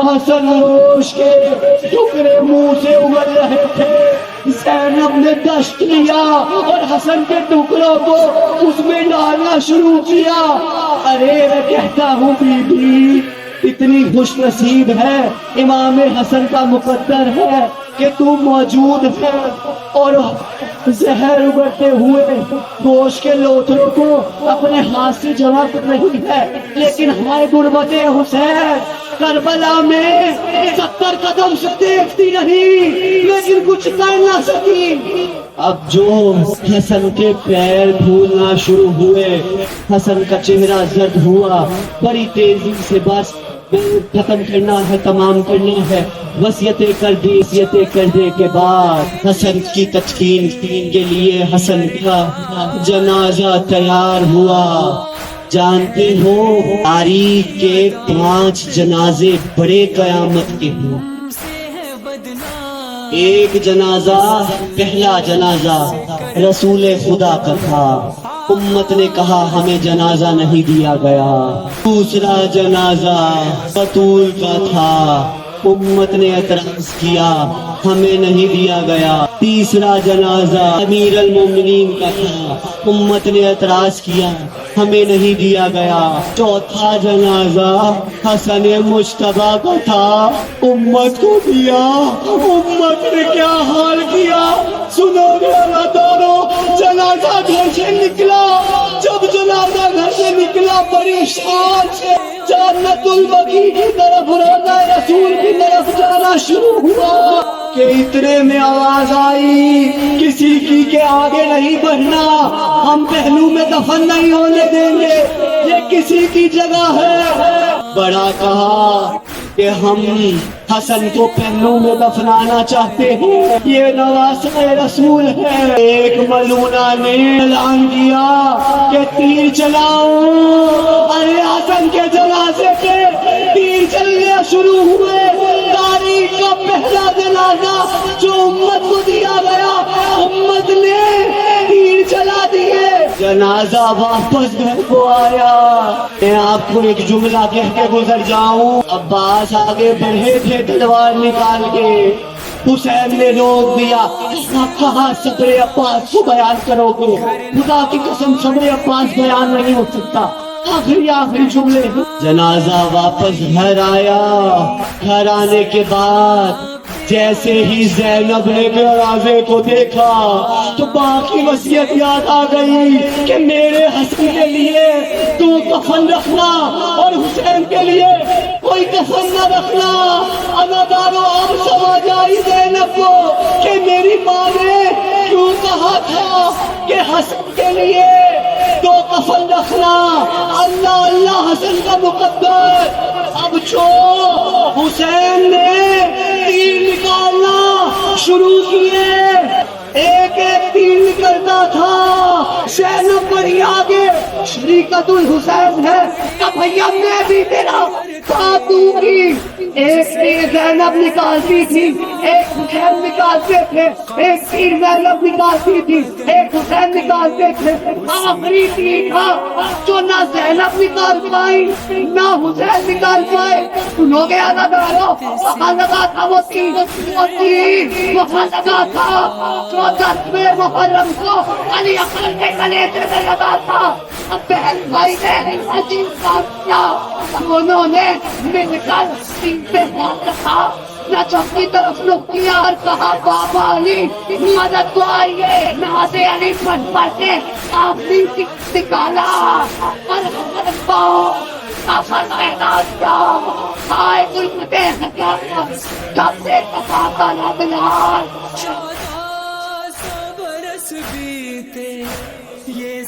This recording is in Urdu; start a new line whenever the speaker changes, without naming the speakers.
حسن گوشت کے ٹکڑے منہ سے اگل رہے تھے، زینب نے دشت لیا اور حسن کے ٹکڑوں کو اس میں ڈالنا شروع کیا۔ ارے میں کہتا ہوں بی بی اتنی خوش نصیب ہے، امام حسن کا مقدر ہے کہ تو موجود ہے اور زہر اگلتے ہوئے گوشت کے لوتھڑوں کو اپنے ہاتھ سے جمع کر رہی ہے، لیکن ہمارے غربت حسین کربلا میں 70 قدم سے دیکھتی نہیں لیکن کچھ کر نہ سکی۔ اب جو حسن کے پیر پھولنا شروع ہوئے، حسن کا چہرہ زرد ہوا، بڑی تیزی سے بس ختم کرنا ہے، تمام کرنا ہے، وصیتیں کر دی۔ وصیتیں کرنے کے بعد حسن کی تدفین کے لیے حسن کا جنازہ تیار ہوا۔ جانتے ہو تاریخ کے 5 جنازے بڑے قیامت کے ہیں۔ ایک جنازہ، پہلا جنازہ رسول خدا کا تھا، امت نے کہا ہمیں جنازہ نہیں دیا گیا۔ دوسرا جنازہ بطول کا تھا، امت نے اعتراض کیا ہمیں نہیں دیا گیا۔ تیسرا جنازہ امیر المومنین کا تھا، امت نے اعتراض کیا ہمیں نہیں دیا گیا۔ چوتھا جنازہ حسن مجتبیٰ کا تھا، امت کو دیا، امت نے کیا حال کیا سنو گے دونوں۔ جنازہ گھر سے نکلا، جب جنازہ گھر سے نکلا بڑی شان سے جنت البقیع کی طرف روضہ رسول کی طرف جانا شروع ہوا کہ اتنے میں آواز آئی کسی کی کے آگے نہیں بڑھنا، ہم پہلو میں دفن نہیں ہونے دیں گے، یہ کسی کی جگہ ہے۔ بڑا کہا کہ ہم حسن کو پہلو میں دفنانا چاہتے ہیں، یہ نواسہ رسول ہے۔ ایک ملونہ نے اعلان کیا کہ تیر چلاؤ۔ ارے حسن کے جنازے پہ تیر چلنے شروع ہوئے۔ تاریخ کا پہلا جنازہ جو امت کو دیا گیا، امت نے تیر چلا دیے، جنازہ واپس گھر کو آیا۔ میں آپ کو ایک جملہ کہہ کے گزر جاؤں، عباس آگے بڑھے تھے تلوار نکال کے، حسین نے روک دیا، کہا صبر عباس کو بیان کرو گے؟ خدا کی قسم صبر عباس بیان نہیں ہو سکتا۔ آخری جملے، جنازہ واپس گھر آیا۔ گھر آنے کے بعد جیسے ہی زینب نے جنازے کو دیکھا تو باقی وصیت یاد آ گئی کہ میرے حسن کے لیے تو کفن رکھنا اور حسین کے لیے کوئی کفن نہ رکھنا۔ اداکاروں اب سمجھ آئی زینب کو کہ میری ماں نے کیوں کہا تھا کہ حسن کے لیے تو کفن رکھنا۔ اللہ اللہ حسن کا مقدر۔ اب جو حسین نے تیر نکالنا شروع کیے، ایک ایک تیر نکلتا تھا، زینب بڑی آگے، شریکت الحسین ہے کہ بھیا میں بھی تیرا ساتھ دوں گی۔ ایک تیر زینب نکالتی تھی، ایک حسین نکالتے تھے، ایک تیر زینب نکالتی تھی، ایک حسین نکالتے تھے۔ آخری تیر تھا جو نہ زینب نکال پائی نہ حسین نکال پائے۔ سنو گے اداکاروں، وہاں لگا تھا وہ تیر، وہاں لگا تھا 14 محرم کو علی اکبر کے کلیجے میں لگا تھا۔ اب بہن بھائی نے عجیب کام کیا، دونوں نے مل کر تین پہ ہاتھ رکھا، نجف کی طرف رخ کیا اور کہا بابا علی مدد کو آئیے۔ ناز علی پڑھ پڑھ کے آخری نکالا اور پاؤ کافر میدان جاؤ، آئے گلمتے حکام کب سے کفاتا نہ بلال۔
14 برس بیتے یہ